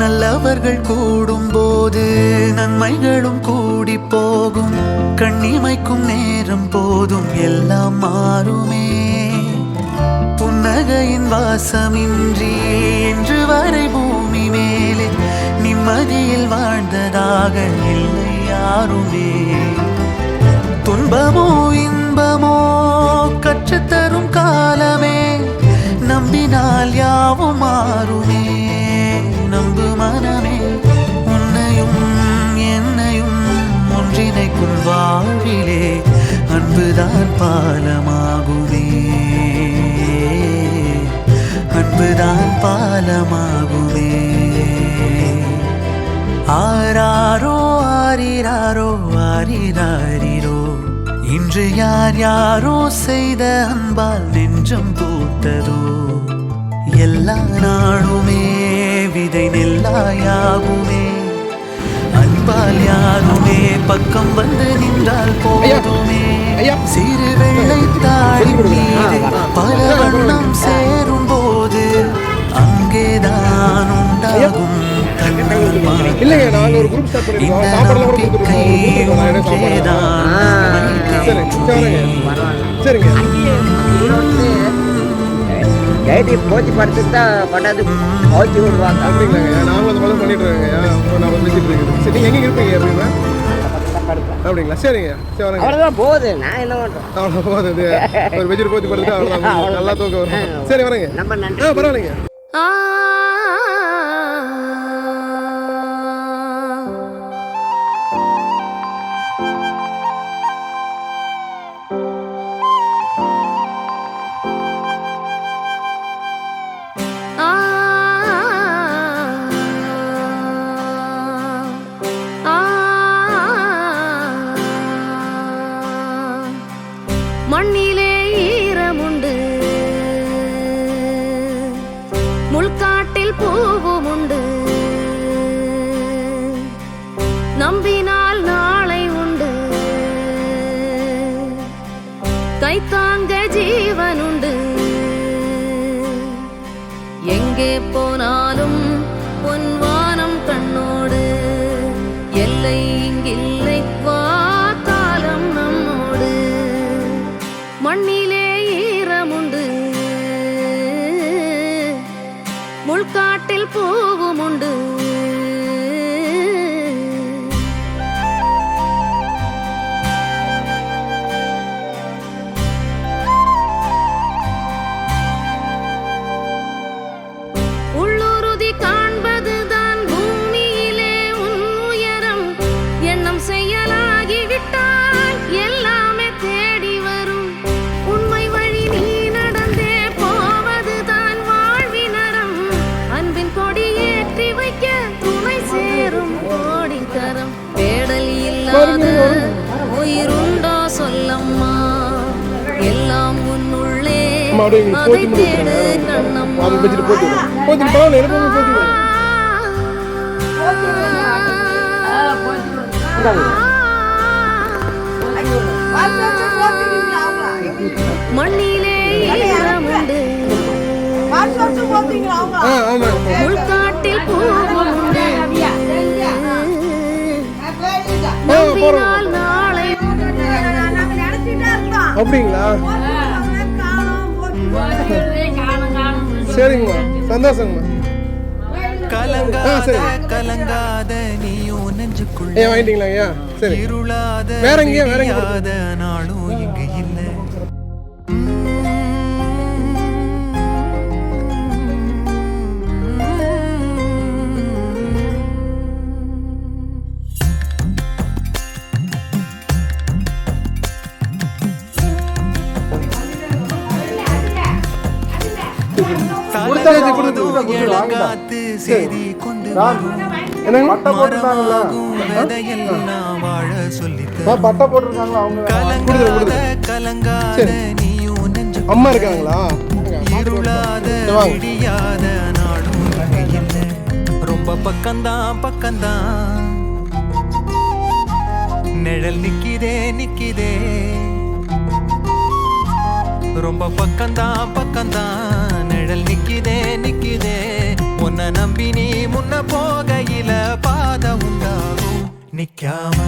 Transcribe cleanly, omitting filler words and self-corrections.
நல்லவர்கள் கூடும் போது நன்மைகளும் கூடி போகும். கண்ணிமைக்கும் நேரம் போதும் எல்லாம் மாறுமே. புன்னகையின் வாசமின்றி இன்று வரை பூமி மேலே நிம்மதியில் வாழ்ந்ததாக இல்லை யாருமே. துன்பமோ இன்பமோ கற்றுத்தரும் காலமே, நம்பினால் யாவும் மாறுமே. நம்பு மனமே, உன்னையும் என்னையும் ஒன்றிணைக்கும் வாழ்விலே அன்புதான் பாலமாகுமே. அன்புதான் பாலமாகுமே. ஆராரோ ஆரிராரோ ஆரிராரிரோ, இன்று யார் யாரோ செய்த அன்பால் நெஞ்சம் பூத்ததோ. எல்லா நாளுமே விதை நெல்லாயாகுமே. அன்பால் யாருமே பக்கம் வந்து நின்றால் போதுமே. சிறு வெள்ளை தாழி மீது பல வண்ணம் சேரும் போது அங்கேதான் உண்டாகும் போச்சு படுத்துட்டா கொண்டாந்து ஓட்டி விடுவாங்க. அப்படிங்களாங்க, நாங்களும் அந்த மாதிரி பண்ணிட்டு இருக்கேங்க. நான் பேசிட்டு இருக்கேன். சரி, நீங்கள் எங்கே இருப்பீங்க அப்படிங்களா? அப்படிங்களா, சரிங்க. சரி, அவ்வளோதான் போகுது. நான் என்ன பண்ணுறேன், அவ்வளோ போகுது. ஒரு வெஜிட் போச்சு படுத்துட்டு அவ்வளோதான், நல்லா தூக்கம் வரும். சரி, வரேங்க. நம்ம நன்றி. பரவாயில்லைங்க. மண்ணிலே ஈரமுண்டு, முள்காட்டில் பூவுமுண்டு. நம்பினால் நாளை உண்டு, கைத்தாங்க ஜீவனுண்டு. எங்கே போனாலும் பொன்வானம் கண்ணோடு, எல்லை இங்கில்லை வா காலம் நம்மோடு. மண்ணிலே ஈரமுண்டு, முள்காட்டில் பூவுமுண்டு. உள்ளுறுதி காண்பதுதான் பூமியிலே உன் உயரம். எண்ணம் செயலாகிவிட்டால் எல்லாமே தேடி வரும். உண்மை வழி நீ நடந்தே போவதுதான் வாழ்வினரம். அன்பின் கொடியேற்றி வைக்க துணை சேரும் கோடி தரம். தேடல் இல்லாத உயிருண்டோ சொல்லம்மா, எல்லாம் உன்னுள்ளே அதை தேடு கண்ணம்மா. மண்ணிலே ஈரமுண்டு, முள்காட்டில் பூவுமுண்டு. நம்பினால் நாளை. அப்படிங்களா, சரிங்கம்மா, சந்தோஷங்கம்மா. கலங்காத நீயோ நெஞ்சுக்குள்ள வாங்கிட்டீங்களா ஐயா? சரி, இருளாத வேற எங்கேயா நாளும் இங்க இல்ல. சரி, சரி, கொடுத்து, கொடுத்து, கொடுத்து, வாங்கிட்டா. காத்து செய்தி கொண்டு ராம், என்னங்க பட்டை போட்டுருக்காங்களா விதையெல்லாம் வாழ சொல்லி பட்டை போட்டிருக்காங்களா அவங்க கலங்காத கலங்காத நீயும் நெஞ்சு அம்மா இருக்காங்களா இருளாத விடியாத நாடும் இங்க இல்ல ரொம்ப பக்கம்தான் பக்கம்தான் நிழல் நிக்கிதே நிக்கிதே ரொம்ப பக்கம்தான் பக்கம்தான் நிழல் நிக்கிதே நிக்கிதே உன்னை நம்பி நீ முன்ன போகையில பாதை உண்டாகும் நிக்காம